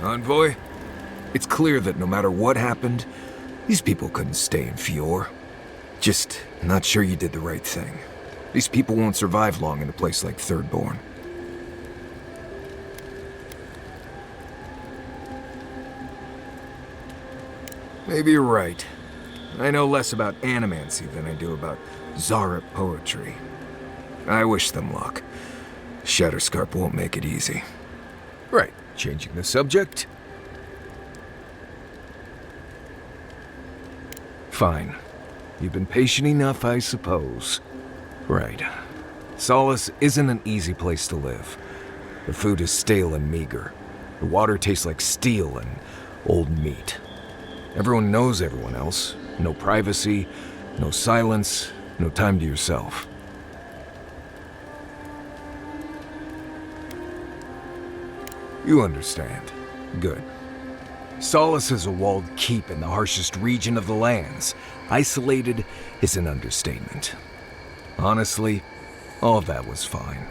Envoy? It's clear that no matter what happened, these people couldn't stay in Fior. Just not sure you did the right thing. These people won't survive long in a place like Thirdborn. Maybe you're right. I know less about animancy than I do about Zarep poetry. I wish them luck. Shatterscarp won't make it easy. Right, changing the subject? Fine. You've been patient enough, I suppose. Right. Solace isn't an easy place to live. The food is stale and meager. The water tastes like steel and old meat. Everyone knows everyone else. No privacy, no silence, no time to yourself. You understand. Good. Solace is a walled keep in the harshest region of the lands. Isolated is an understatement. Honestly, all of that was fine.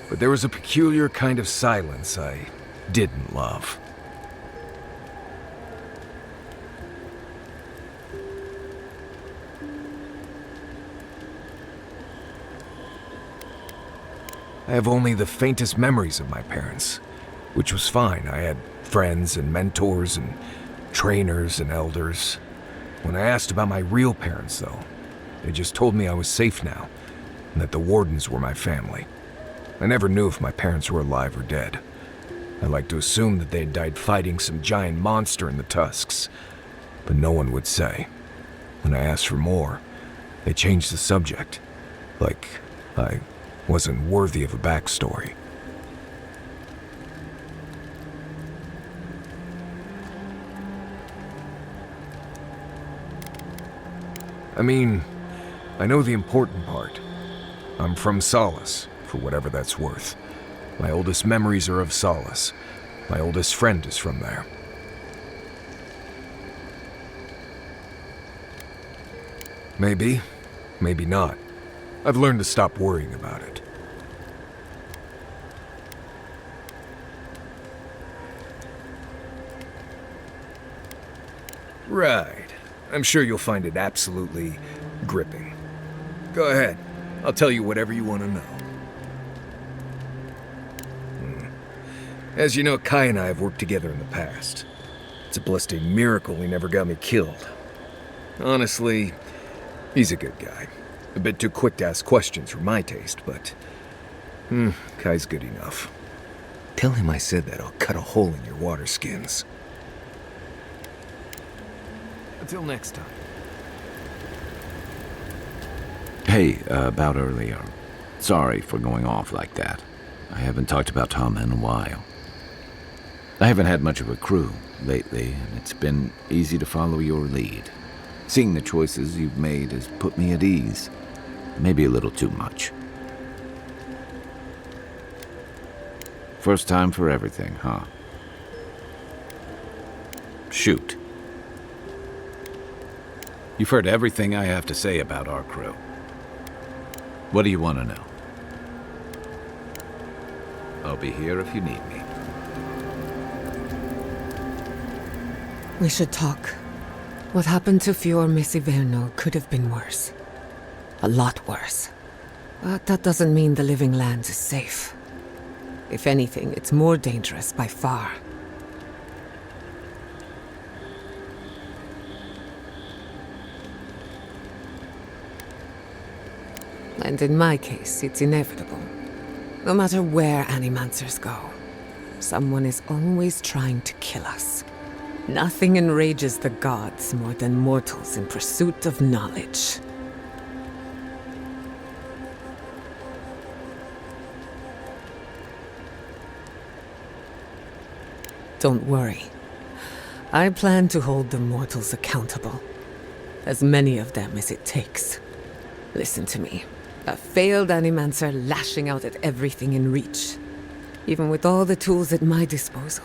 But there was a peculiar kind of silence I didn't love. I have only the faintest memories of my parents, which was fine. I had friends and mentors and trainers and elders. When I asked about my real parents, though, they just told me I was safe now, and that the Wardens were my family. I never knew if my parents were alive or dead. I like to assume that they had died fighting some giant monster in the Tusks, but no one would say. When I asked for more, they changed the subject, like I wasn't worthy of a backstory. I mean, I know the important part. I'm from Solace, for whatever that's worth. My oldest memories are of Solace. My oldest friend is from there. Maybe, maybe not. I've learned to stop worrying about it. Right. I'm sure you'll find it absolutely gripping. Go ahead. I'll tell you whatever you want to know. As you know, Kai and I have worked together in the past. It's a blessed miracle he never got me killed. Honestly, he's a good guy. A bit too quick to ask questions for my taste, but Kai's good enough. Tell him I said that I'll cut a hole in your water skins. Until next time. Hey, about earlier. Sorry for going off like that. I haven't talked about Tom in a while. I haven't had much of a crew lately, and it's been easy to follow your lead. Seeing the choices you've made has put me at ease. Maybe a little too much. First time for everything, huh? Shoot. You've heard everything I have to say about our crew. What do you want to know? I'll be here if you need me. We should talk. What happened to Fior Messiverno could have been worse. A lot worse. But that doesn't mean the living land is safe. If anything, it's more dangerous by far. And in my case, it's inevitable. No matter where Animancers go, someone is always trying to kill us. Nothing enrages the gods more than mortals in pursuit of knowledge. Don't worry. I plan to hold the mortals accountable. As many of them as it takes. Listen to me. A failed Animancer lashing out at everything in reach. Even with all the tools at my disposal.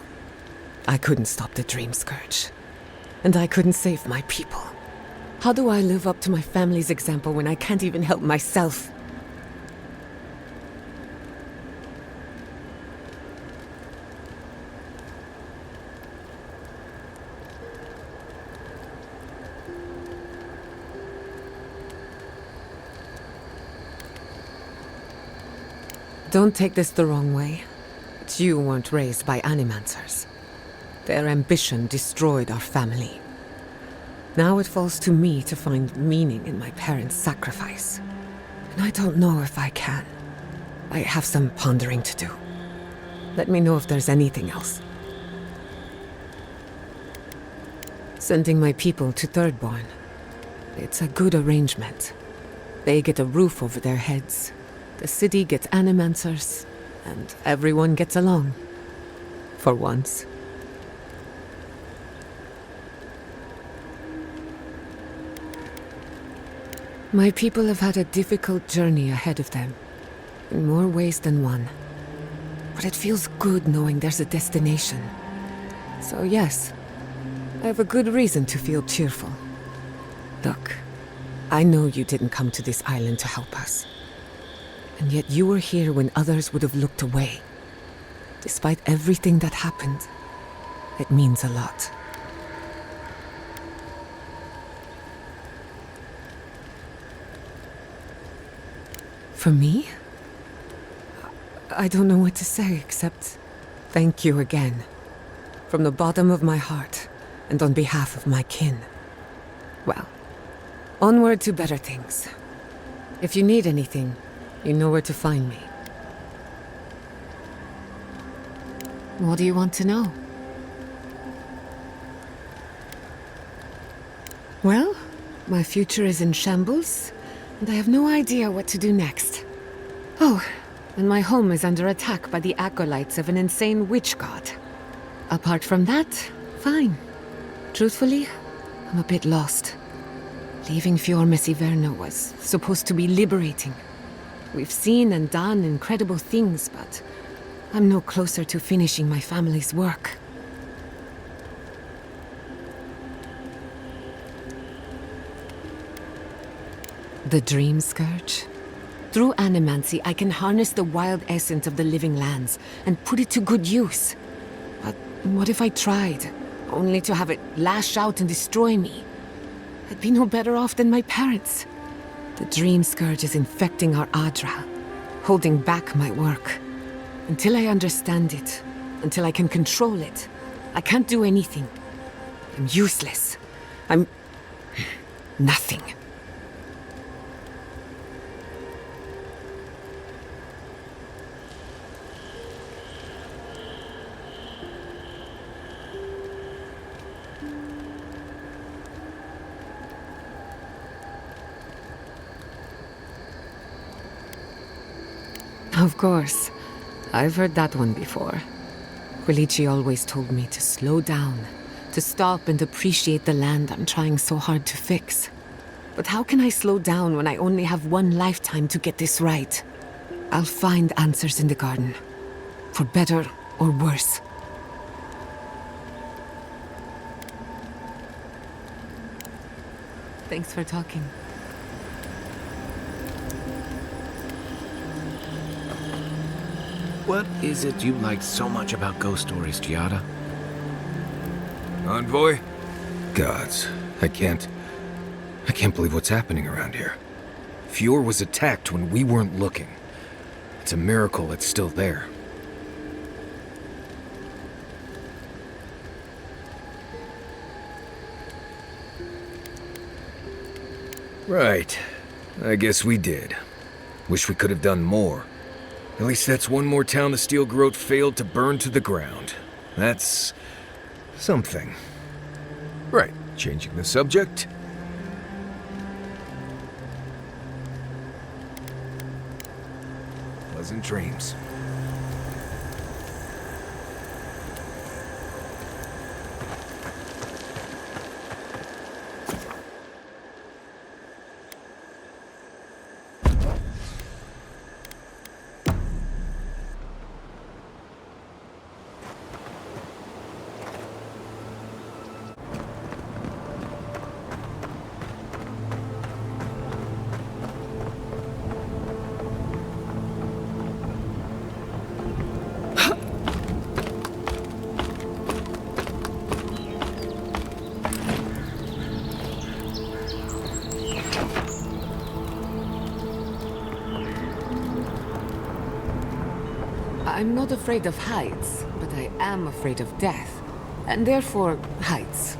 I couldn't stop the Dream Scourge. And I couldn't save my people. How do I live up to my family's example when I can't even help myself? Don't take this the wrong way, but you weren't raised by animancers. Their ambition destroyed our family. Now it falls to me to find meaning in my parents' sacrifice. And I don't know if I can. I have some pondering to do. Let me know if there's anything else. Sending my people to Thirdborn. It's a good arrangement. They get a roof over their heads. The city gets animancers, and everyone gets along. For once. My people have had a difficult journey ahead of them, in more ways than one. But it feels good knowing there's a destination. So yes, I have a good reason to feel cheerful. Look, I know you didn't come to this island to help us. And yet you were here when others would have looked away. Despite everything that happened, it means a lot. For me? I don't know what to say except thank you again. From the bottom of my heart, and on behalf of my kin. Well, onward to better things. If you need anything, you know where to find me. What do you want to know? Well, my future is in shambles, and I have no idea what to do next. Oh, and my home is under attack by the acolytes of an insane witch god. Apart from that, fine. Truthfully, I'm a bit lost. Leaving Fiormes Iverno was supposed to be liberating. We've seen and done incredible things, but I'm no closer to finishing my family's work. The Dream Scourge? Through animancy, I can harness the wild essence of the living lands and put it to good use. But what if I tried, only to have it lash out and destroy me? I'd be no better off than my parents. The Dream Scourge is infecting our Adra, holding back my work. Until I understand it, until I can control it, I can't do anything. I'm useless. I'm nothing. Of course. I've heard that one before. Quilici always told me to slow down, to stop and appreciate the land I'm trying so hard to fix. But how can I slow down when I only have one lifetime to get this right? I'll find answers in the garden. For better or worse. Thanks for talking. What is it you like so much about ghost stories, Giada? Envoy? Gods, I can't believe what's happening around here. Fior was attacked when we weren't looking. It's a miracle it's still there. Right. I guess we did. Wish we could have done more. At least that's one more town the Steel Garrot failed to burn to the ground. That's something. Right, changing the subject. Pleasant dreams. I'm not afraid of heights, but I am afraid of death. And therefore, heights.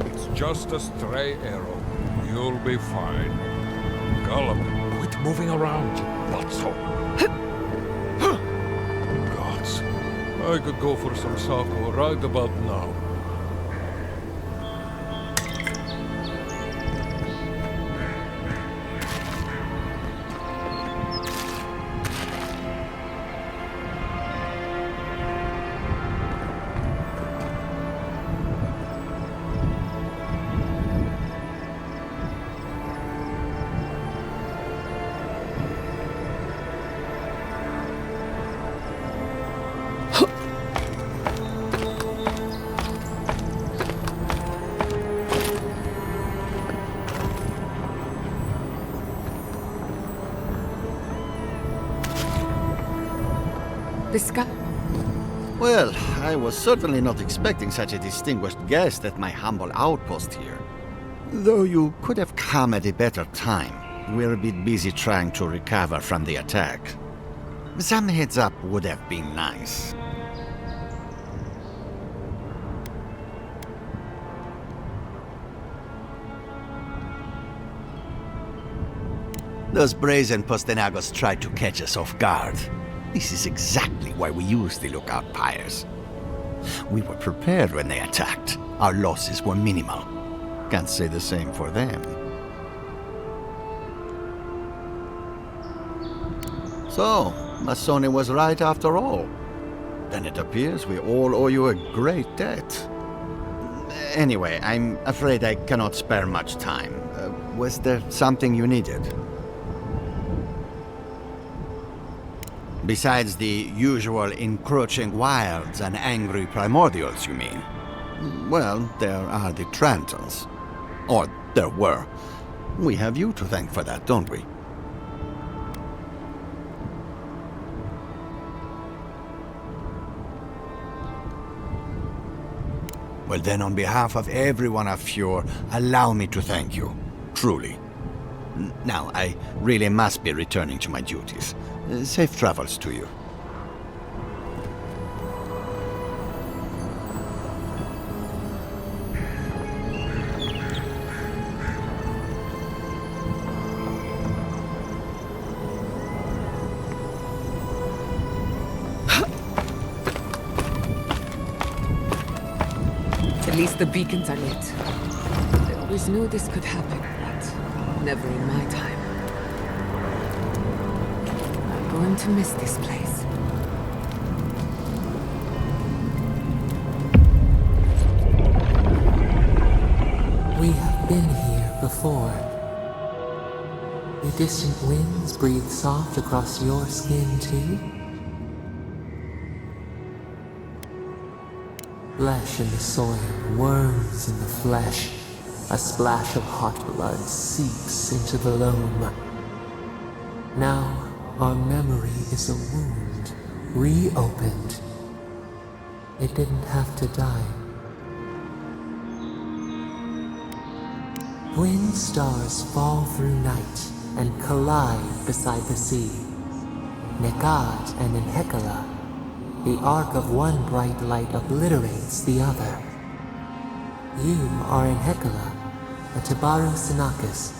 It's just a stray arrow. You'll be fine. Gallop, quit moving around, Butso. Gods, I could go for some sako right about now. The Scala. Well, I was certainly not expecting such a distinguished guest at my humble outpost here. Though you could have come at a better time. We're a bit busy trying to recover from the attack. Some heads up would have been nice. Those brazen Postenagos tried to catch us off guard. This is exactly why we use the lookout pyres. We were prepared when they attacked. Our losses were minimal. Can't say the same for them. So, Masoni was right after all. Then it appears we all owe you a great debt. Anyway, I'm afraid I cannot spare much time. Was there something you needed? Besides the usual encroaching wilds and angry primordials, you mean? Well, there are the Trantons. Or there were. We have you to thank for that, don't we? Well then, on behalf of everyone of Fjord, allow me to thank you. Truly. Now, I really must be returning to my duties. Safe travels to you. At least the beacons are lit. I always knew this could happen, but never in my time. I'm going to miss this place. We have been here before. The distant winds breathe soft across your skin too? Flesh in the soil, worms in the flesh. A splash of hot blood seeps into the loam. Now our memory is a wound, reopened. It didn't have to die. Twin stars fall through night and collide beside the sea. Nekad and Enhekala. The arc of one bright light obliterates the other. You are Enhekala, a Tabaru Sinakis.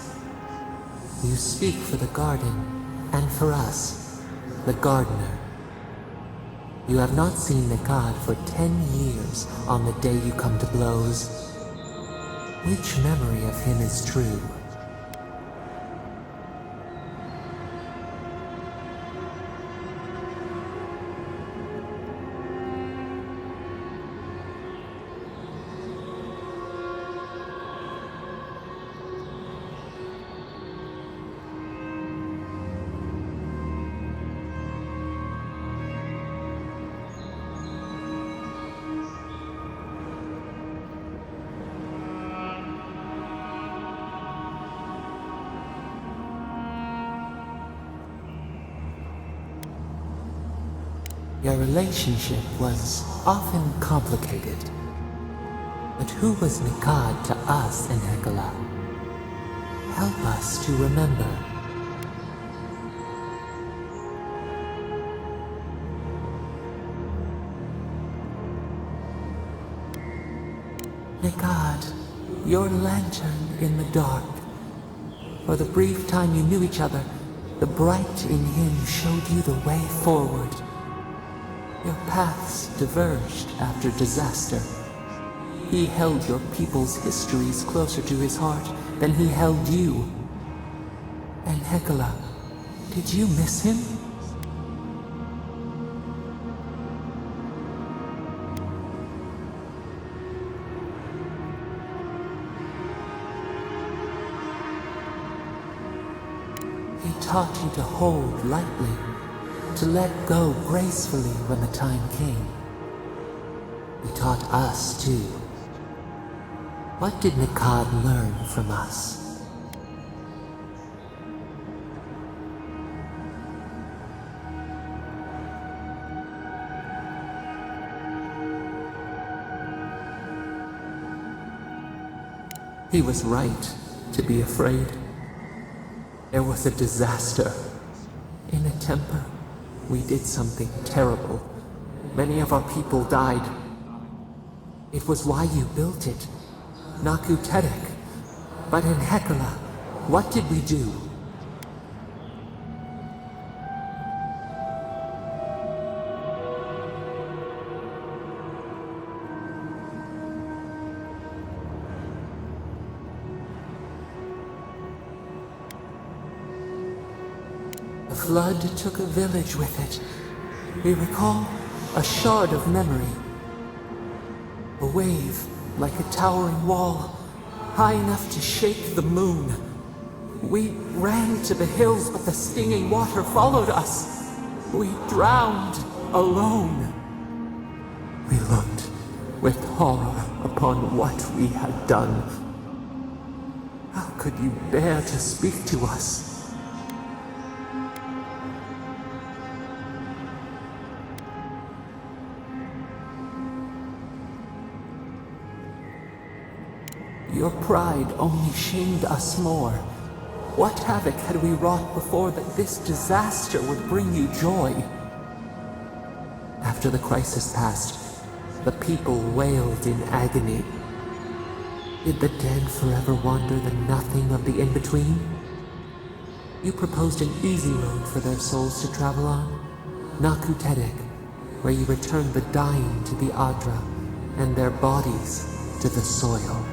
You speak for the garden, and for us, the gardener. You have not seen Nekad for 10 years on the day you come to blows. Which memory of him is true? Your relationship was often complicated. But who was Nekad to us, Enhekala? Help us to remember. Nekad, your lantern in the dark. For the brief time you knew each other, the bright in him showed you the way forward. Your paths diverged after disaster. He held your people's histories closer to his heart than he held you. And Hekala, did you miss him? He taught you to hold lightly, to let go gracefully when the time came. He taught us, too. What did Nekad learn from us? He was right to be afraid. There was a disaster. In a temper, we did something terrible. Many of our people died. It was why you built it. Naku Tedek. But in Hekala, what did we do? The flood took a village with it. We recall a shard of memory. A wave, like a towering wall, high enough to shake the moon. We ran to the hills, but the stinging water followed us. We drowned alone. We looked with horror upon what we had done. How could you bear to speak to us? Your pride only shamed us more. What havoc had we wrought before that this disaster would bring you joy? After the crisis passed, the people wailed in agony. Did the dead forever wander the nothing of the in-between? You proposed an easy road for their souls to travel on, Naku Tedek, where you returned the dying to the Adra and their bodies to the soil.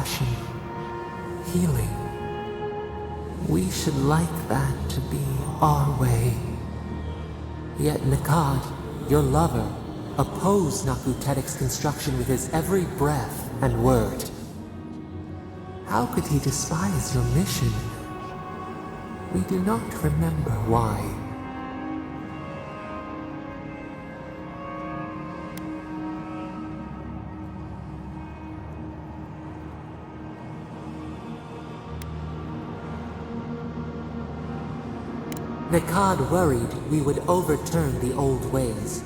compassion, healing. We should like that to be our way. Yet Nikad, your lover, opposed Nakutedek's construction with his every breath and word. How could he despise your mission? We do not remember why. Nikad worried we would overturn the old ways.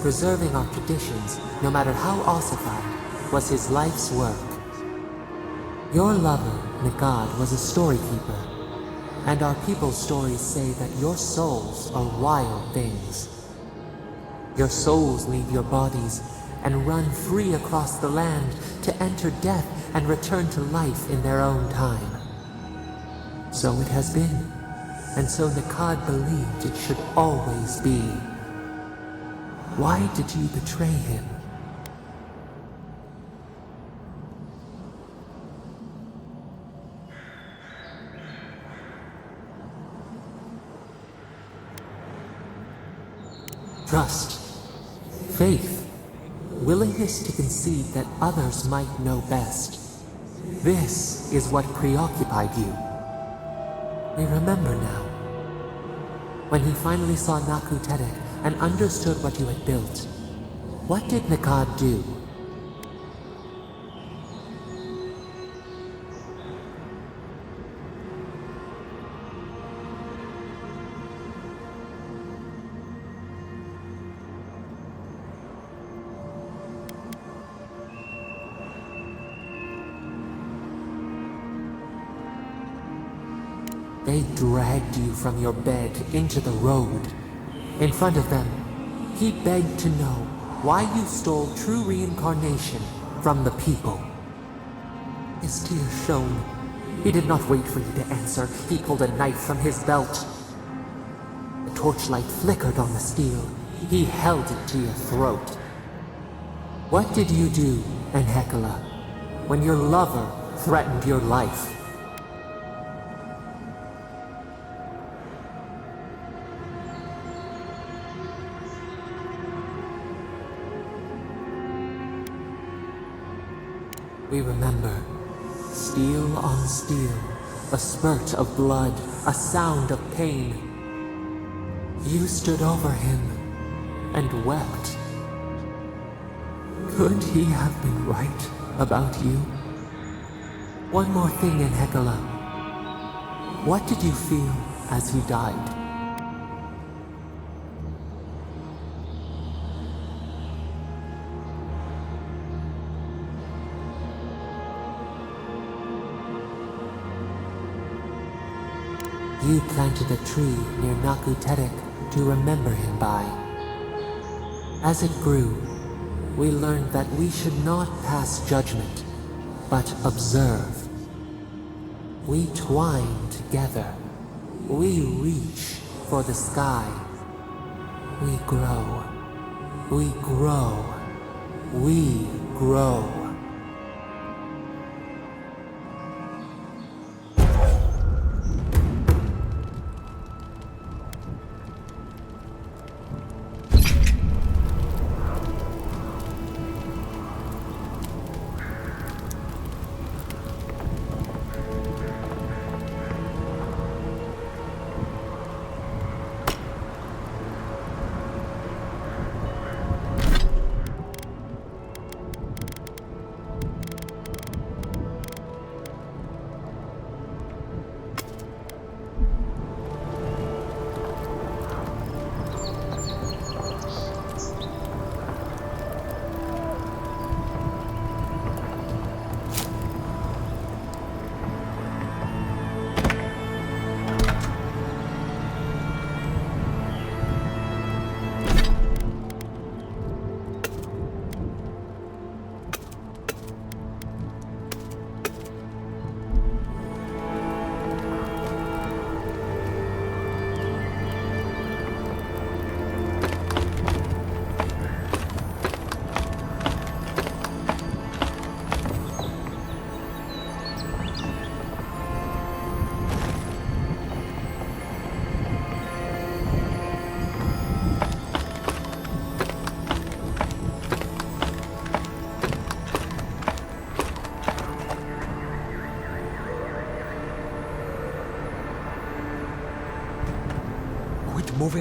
Preserving our traditions, no matter how ossified, was his life's work. Your lover, Nikad, was a storykeeper, and our people's stories say that your souls are wild things. Your souls leave your bodies and run free across the land to enter death and return to life in their own time. So it has been. And so Nikad believed it should always be. Why did you betray him? Trust, faith, willingness to concede that others might know best. This is what preoccupied you. We remember now. When he finally saw Nakutedek and understood what you had built, what did Nikad do? They dragged you from your bed into the road. In front of them, he begged to know why you stole true reincarnation from the people. His tears shone. He did not wait for you to answer. He pulled a knife from his belt. The torchlight flickered on the steel. He held it to your throat. What did you do, Enhekala, when your lover threatened your life? We remember. Steel on steel. A spurt of blood. A sound of pain. You stood over him and wept. Could he have been right about you? One more thing, Enhekala. What did you feel as he died? You planted a tree near Nakutedek to remember him by. As it grew, we learned that we should not pass judgment, but observe. We twine together. We reach for the sky. We grow. We grow. We grow.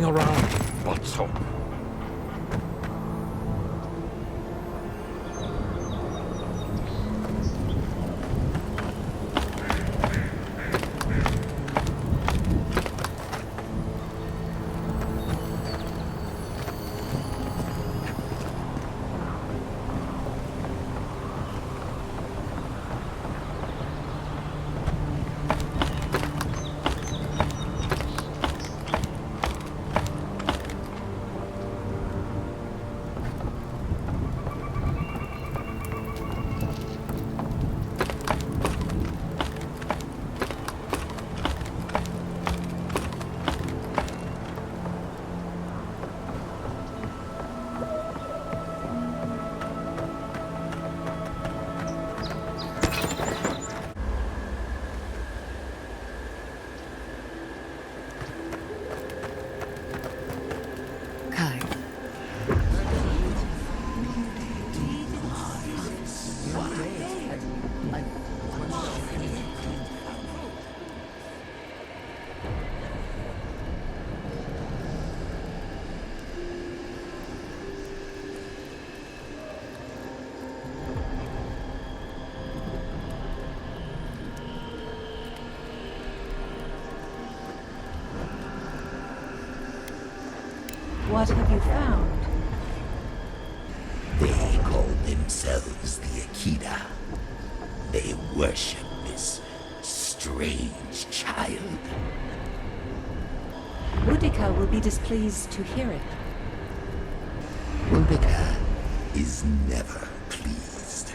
moving around. Bottom. What have you found? They call themselves the Akita. They worship this strange child. Boudica will be displeased to hear it. Boudica is never pleased.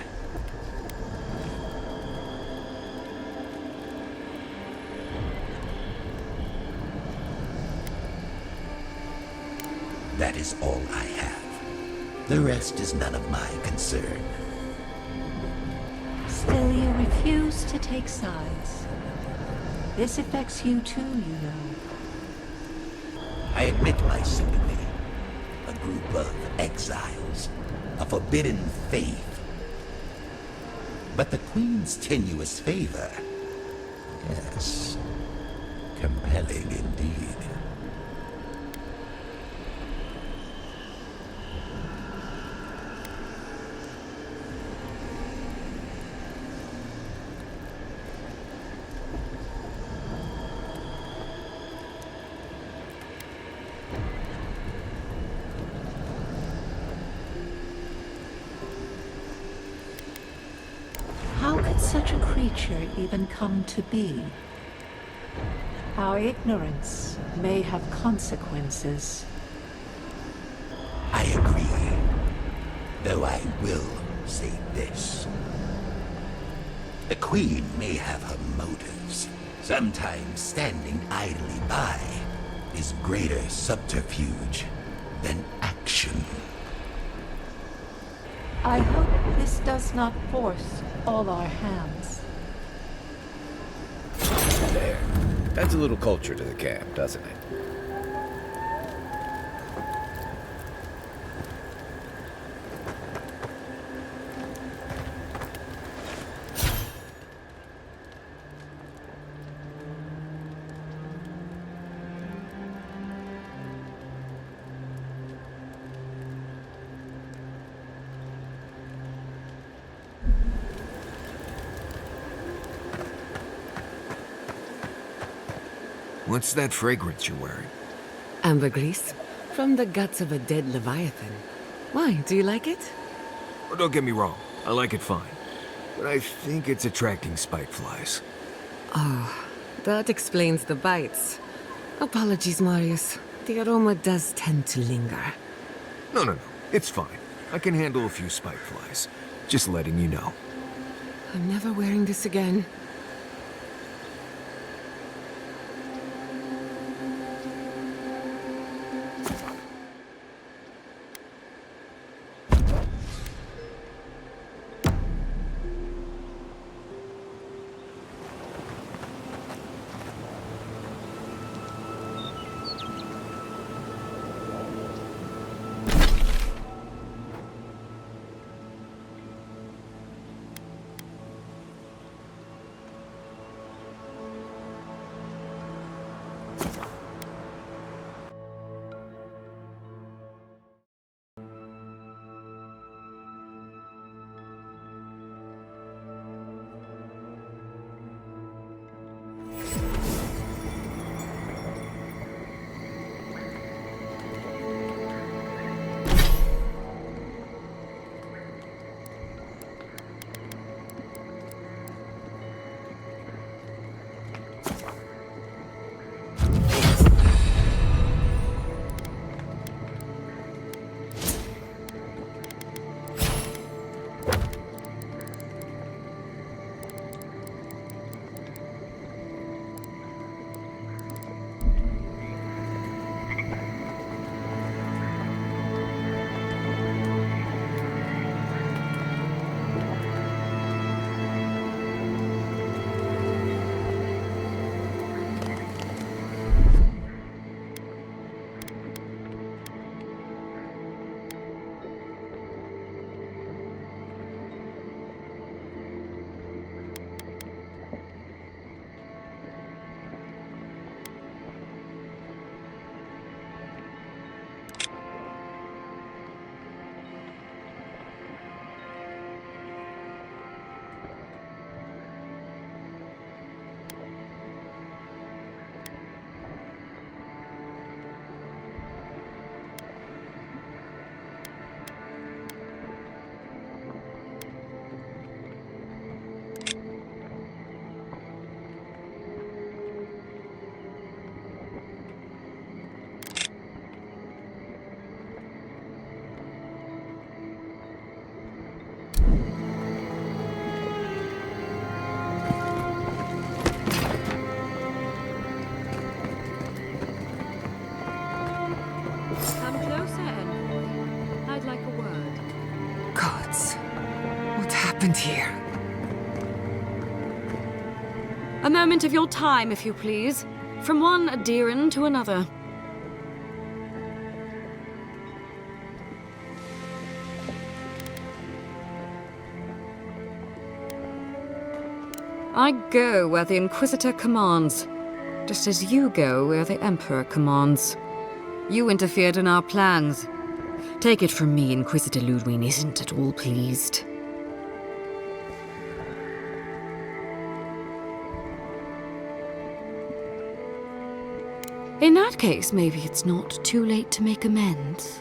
That is all I have. The rest is none of my concern. Still, you refuse to take sides. This affects you too, you know. I admit my sympathy. A group of exiles, a forbidden faith. But the Queen's tenuous favor, yes, compelling indeed. How could such a creature even come to be? Our ignorance may have consequences. I agree. Though I will say this. The Queen may have her motives. Sometimes standing idly by is greater subterfuge than action. I hope this does not force all our hands. There. Adds a little culture to the camp, doesn't it? What's that fragrance you're wearing? Ambergris, from the guts of a dead leviathan. Why, do you like it? Oh, don't get me wrong, I like it fine. But I think it's attracting spike flies. That explains the bites. Apologies, Marius. The aroma does tend to linger. No, it's fine. I can handle a few spike flies. Just letting you know. I'm never wearing this again. happened here? A moment of your time, if you please. From one Adiran to another. I go where the Inquisitor commands, just as you go where the Emperor commands. You interfered in our plans. Take it from me, Inquisitor Ludwig isn't at all pleased. In that case, maybe it's not too late to make amends.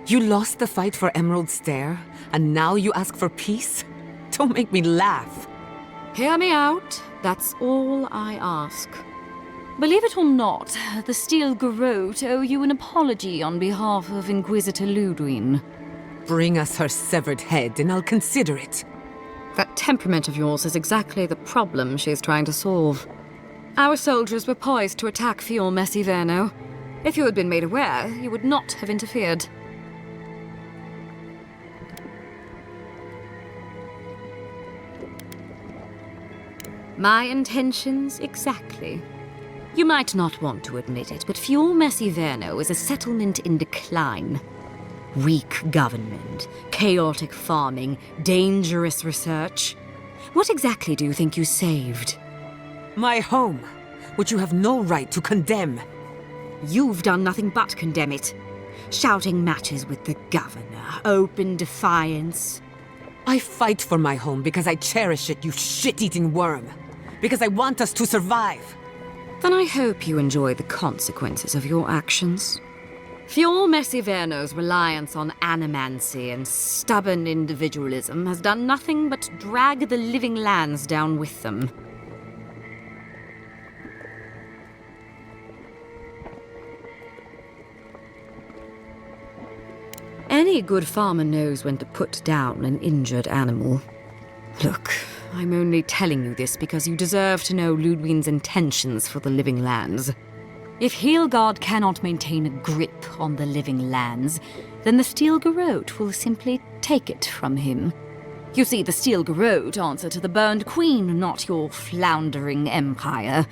You lost the fight for Emerald Stair, and now you ask for peace? Don't make me laugh. Hear me out. That's all I ask. Believe it or not, the Steel Garrota owe you an apology on behalf of Inquisitor Ludwig. Bring us her severed head, and I'll consider it. That temperament of yours is exactly the problem she's trying to solve. Our soldiers were poised to attack Fior Messiverno. If you had been made aware, you would not have interfered. My intentions exactly. You might not want to admit it, but Fior Messiverno is a settlement in decline. Weak government, chaotic farming, dangerous research. What exactly do you think you saved? My home, which you have no right to condemn. You've done nothing but condemn it. Shouting matches with the governor, open defiance. I fight for my home because I cherish it, you shit-eating worm. Because I want us to survive. Then I hope you enjoy the consequences of your actions. Fior Messiverno's reliance on animancy and stubborn individualism has done nothing but drag the living lands down with them. Any good farmer knows when to put down an injured animal. Look, I'm only telling you this because you deserve to know Ludwig's intentions for the living lands. If Heelgard cannot maintain a grip on the living lands, then the Steel Garrota will simply take it from him. You see, the Steel Garrota answer to the Burned Queen, not your floundering empire.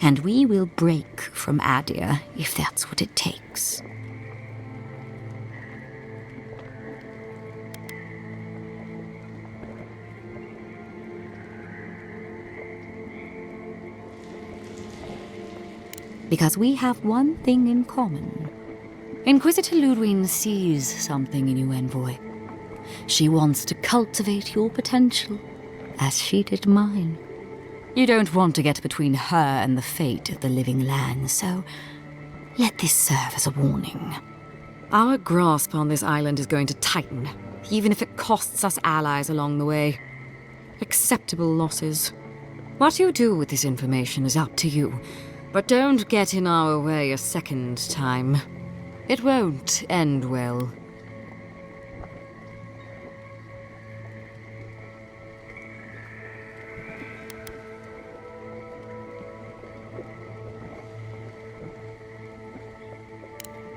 And we will break from Adir if that's what it takes. Because we have one thing in common. Inquisitor Ludwig sees something in you, Envoy. She wants to cultivate your potential, as she did mine. You don't want to get between her and the fate of the living land, so let this serve as a warning. Our grasp on this island is going to tighten, even if it costs us allies along the way. Acceptable losses. What you do with this information is up to you. But don't get in our way a second time. It won't end well.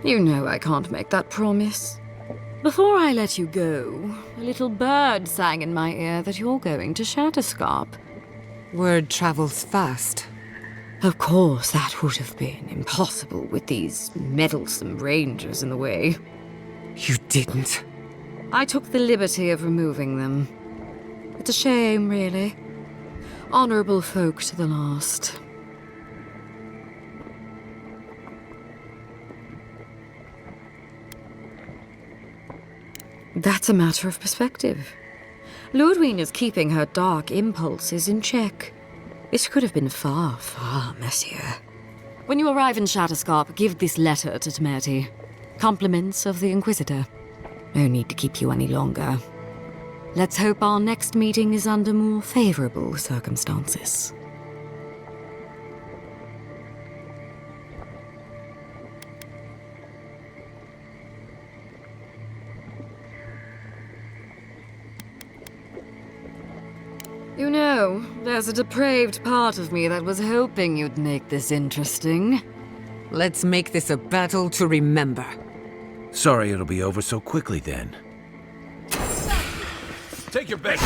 You know I can't make that promise. Before I let you go, a little bird sang in my ear that you're going to Shatterscarp. Word travels fast. Of course, that would have been impossible with these meddlesome rangers in the way. You didn't. I took the liberty of removing them. It's a shame, really. Honorable folk to the last. That's a matter of perspective. Ludwig is keeping her dark impulses in check. It could have been far, far messier. When you arrive in Shatterscarp, give this letter to Tmerti. Compliments of the Inquisitor. No need to keep you any longer. Let's hope our next meeting is under more favorable circumstances. You know, there's a depraved part of me that was hoping you'd make this interesting. Let's make this a battle to remember. Sorry it'll be over so quickly then. Take your best.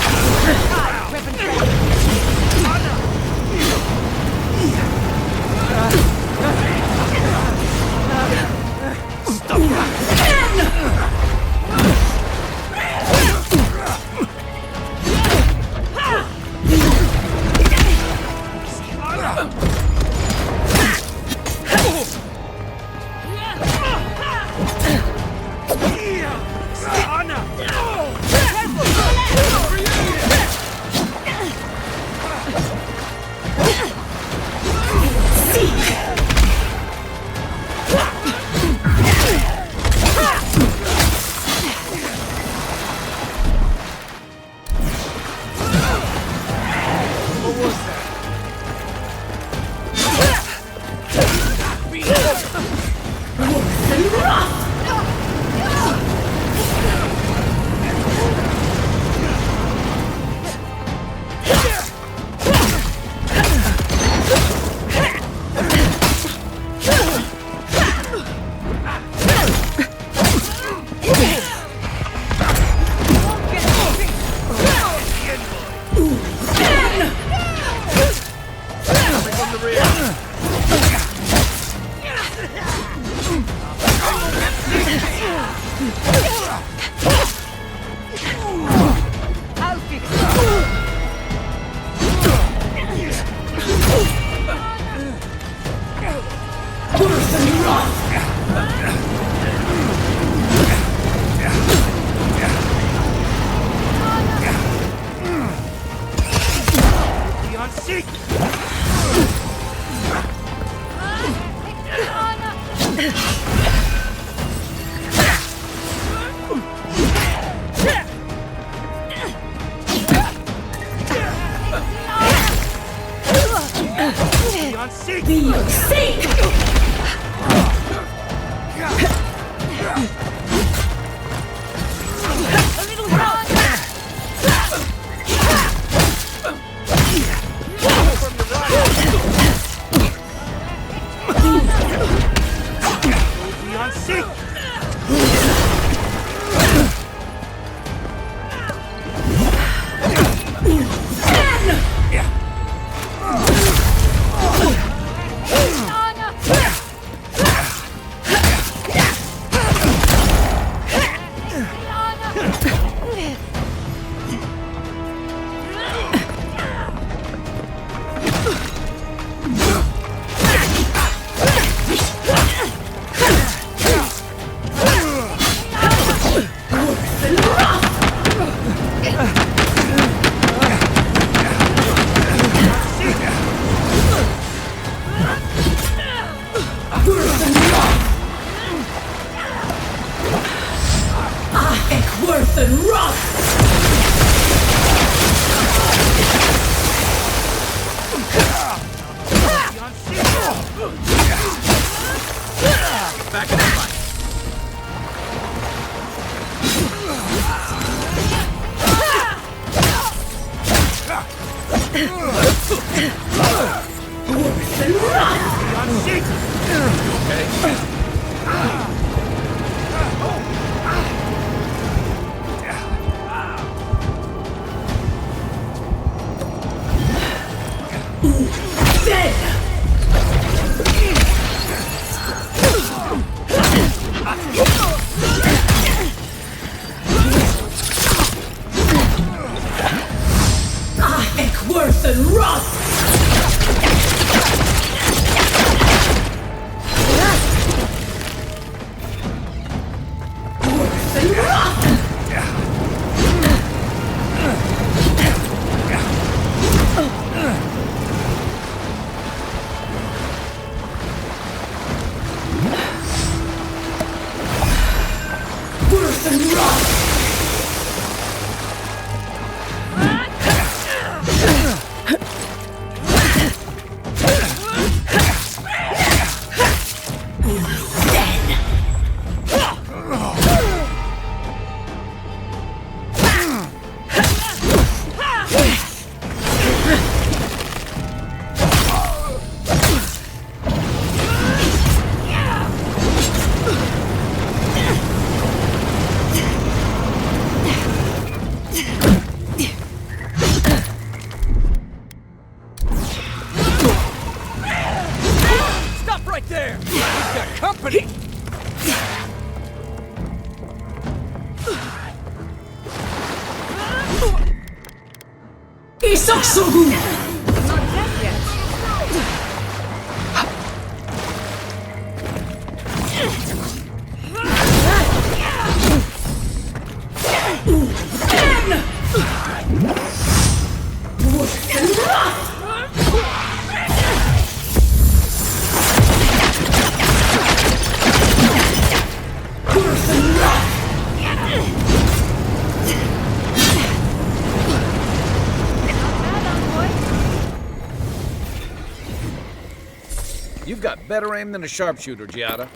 You've got better aim than a sharpshooter, Giada.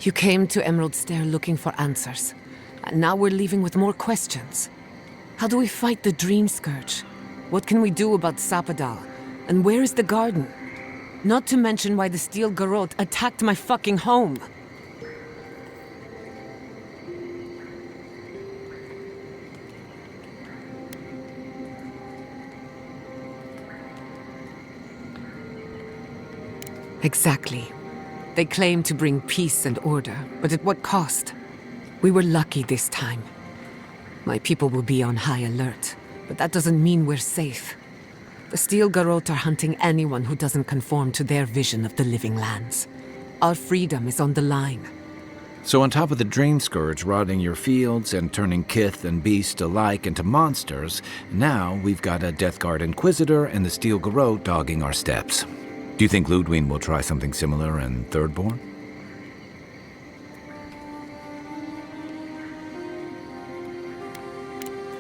You came to Emerald Stair looking for answers, and now we're leaving with more questions. How do we fight the Dream Scourge? What can we do about Sapadal? And where is the garden? Not to mention why the Steel Garrot attacked my fucking home. Exactly. They claim to bring peace and order, but at what cost? We were lucky this time. My people will be on high alert, but that doesn't mean we're safe. The Steel Garrot are hunting anyone who doesn't conform to their vision of the living lands. Our freedom is on the line. So on top of the Dream Scourge rotting your fields and turning kith and beast alike into monsters, now we've got a Death Guard Inquisitor and the Steel Garrot dogging our steps. Do you think Ludwig will try something similar in Thirdborn?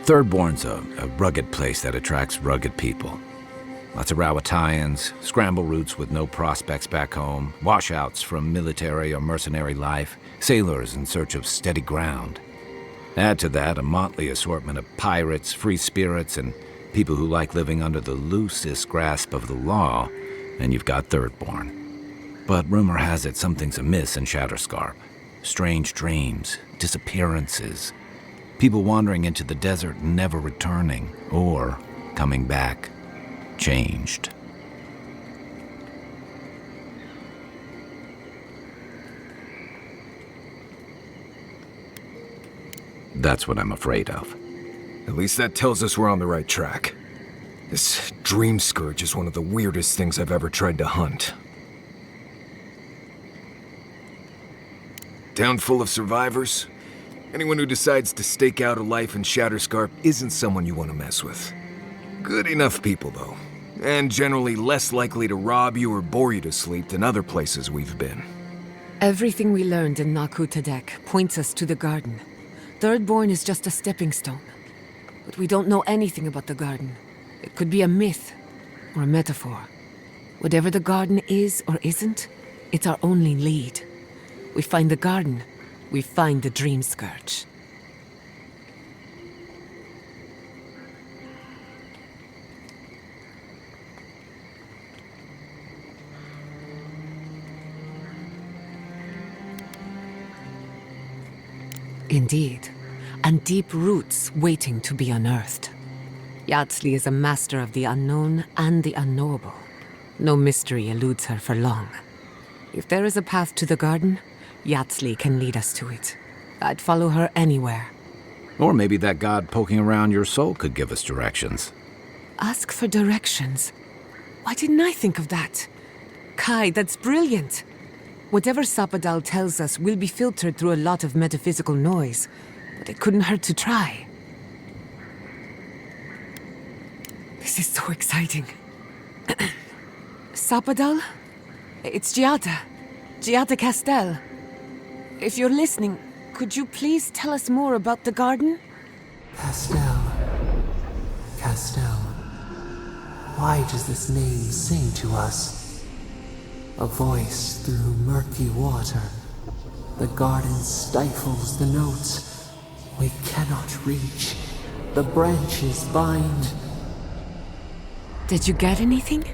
Thirdborn's a rugged place that attracts rugged people. Lots of Rawatayans, scramble routes with no prospects back home, washouts from military or mercenary life, sailors in search of steady ground. Add to that a motley assortment of pirates, free spirits, and people who like living under the loosest grasp of the law, and you've got Thirdborn. But rumor has it something's amiss in Shatterscarp. Strange dreams, disappearances, people wandering into the desert and never returning, or coming back changed. That's what I'm afraid of. At least that tells us we're on the right track. This Dream Scourge is one of the weirdest things I've ever tried to hunt. Town full of survivors. Anyone who decides to stake out a life in Shatterscarp isn't someone you want to mess with. Good enough people, though. And generally less likely to rob you or bore you to sleep than other places we've been. Everything we learned in Naku Tadek points us to the garden. Thirdborn is just a stepping stone. But we don't know anything about the garden. It could be a myth or a metaphor. Whatever the garden is or isn't, it's our only lead. We find the garden, we find the Dream Scourge. Indeed, and deep roots waiting to be unearthed. Yatsley is a master of the unknown and the unknowable. No mystery eludes her for long. If there is a path to the garden, Yatsley can lead us to it. I'd follow her anywhere. Or maybe that god poking around your soul could give us directions. Ask for directions. Why didn't I think of that? Kai, that's brilliant. Whatever Sapadal tells us will be filtered through a lot of metaphysical noise, but it couldn't hurt to try. This is so exciting. Sapadal? It's Giada. Giada Castel. If you're listening, could you please tell us more about the garden? Castel. Castel. Why does this name sing to us? A voice through murky water. The garden stifles the notes. We cannot reach. The branches bind. Did you get anything?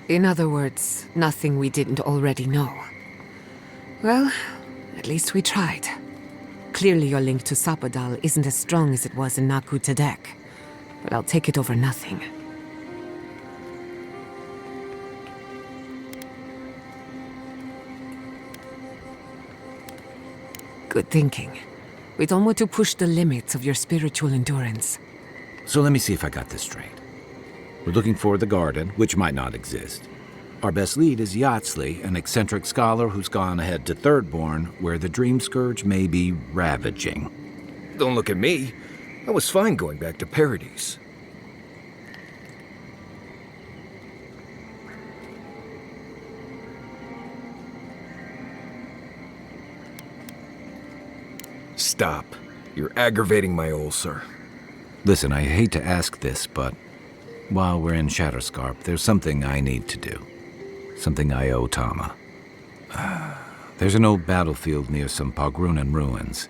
In other words, nothing we didn't already know. Well, at least we tried. Clearly your link to Sapadal isn't as strong as it was in Naku Tadek, but I'll take it over nothing. Good thinking. We don't want to push the limits of your spiritual endurance. So let me see if I got this straight. We're looking for the garden, which might not exist. Our best lead is Yatsley, an eccentric scholar who's gone ahead to Thirdborn, where the Dream Scourge may be ravaging. Don't look at me. I was fine going back to Paradise. Stop. You're aggravating my ulcer. Listen, I hate to ask this, but while we're in Shatterscarp, there's something I need to do. Something I owe Tama. There's an old battlefield near some Pogrunan ruins.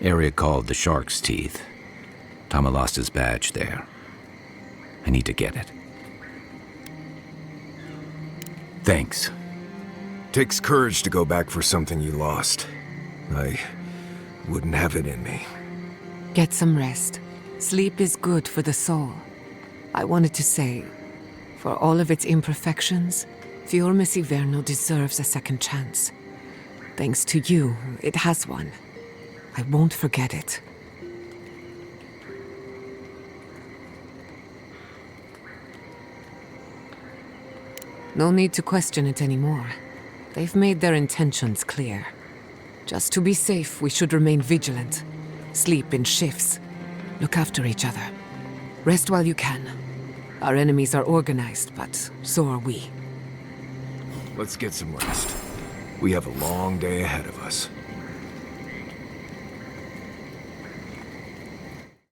Area called the Shark's Teeth. Tama lost his badge there. I need to get it. Thanks. Takes courage to go back for something you lost. I wouldn't have it in me. Get some rest. Sleep is good for the soul. I wanted to say, for all of its imperfections, Fiormis Iverno deserves a second chance. Thanks to you, it has one. I won't forget it. No need to question it anymore. They've made their intentions clear. Just to be safe, we should remain vigilant. Sleep in shifts. Look after each other. Rest while you can. Our enemies are organized, but so are we. Let's get some rest. We have a long day ahead of us.